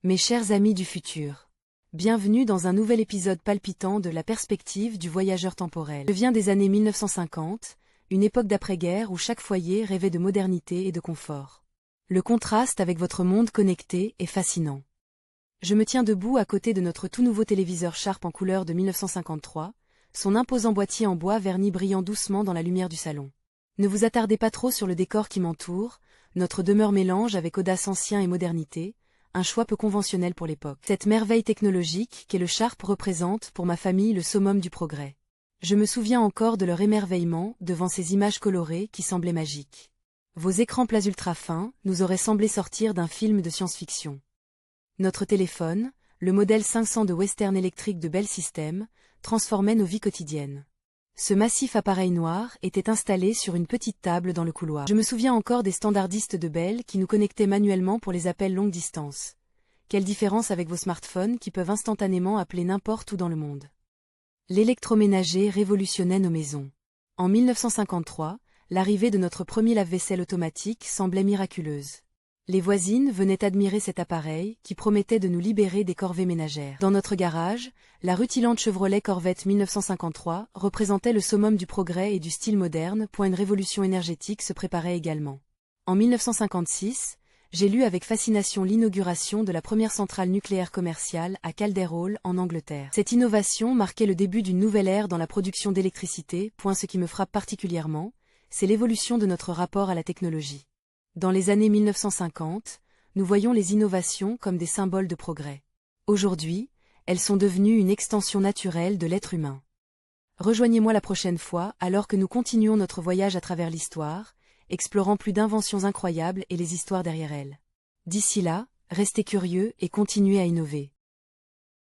Mes chers amis du futur, bienvenue dans un nouvel épisode palpitant de la perspective du voyageur temporel. Je viens des années 1950, une époque d'après-guerre où chaque foyer rêvait de modernité et de confort. Le contraste avec votre monde connecté est fascinant. Je me tiens debout à côté de notre tout nouveau téléviseur Sharp en couleur de 1953, son imposant boîtier en bois verni brillant doucement dans la lumière du salon. Ne vous attardez pas trop sur le décor qui m'entoure, notre demeure mélange avec audace ancien et modernité, un choix peu conventionnel pour l'époque. Cette merveille technologique qu'est le Sharp représente pour ma famille le summum du progrès. Je me souviens encore de leur émerveillement devant ces images colorées qui semblaient magiques. Vos écrans plats ultra fins nous auraient semblé sortir d'un film de science-fiction. Notre téléphone, le modèle 500 de Western Electric de Bell System, transformait nos vies quotidiennes. Ce massif appareil noir était installé sur une petite table dans le couloir. Je me souviens encore des standardistes de Bell qui nous connectaient manuellement pour les appels longue distance. Quelle différence avec vos smartphones qui peuvent instantanément appeler n'importe où dans le monde. L'électroménager révolutionnait nos maisons. En 1953, l'arrivée de notre premier lave-vaisselle automatique semblait miraculeuse. Les voisines venaient admirer cet appareil qui promettait de nous libérer des corvées ménagères. Dans notre garage, la rutilante Chevrolet Corvette 1953 représentait le summum du progrès et du style moderne, point une révolution énergétique se préparait également. En 1956, j'ai lu avec fascination l'inauguration de la première centrale nucléaire commerciale à Calderhall en Angleterre. Cette innovation marquait le début d'une nouvelle ère dans la production d'électricité, point ce qui me frappe particulièrement, c'est l'évolution de notre rapport à la technologie. Dans les années 1950, nous voyons les innovations comme des symboles de progrès. Aujourd'hui, elles sont devenues une extension naturelle de l'être humain. Rejoignez-moi la prochaine fois alors que nous continuons notre voyage à travers l'histoire, explorant plus d'inventions incroyables et les histoires derrière elles. D'ici là, restez curieux et continuez à innover.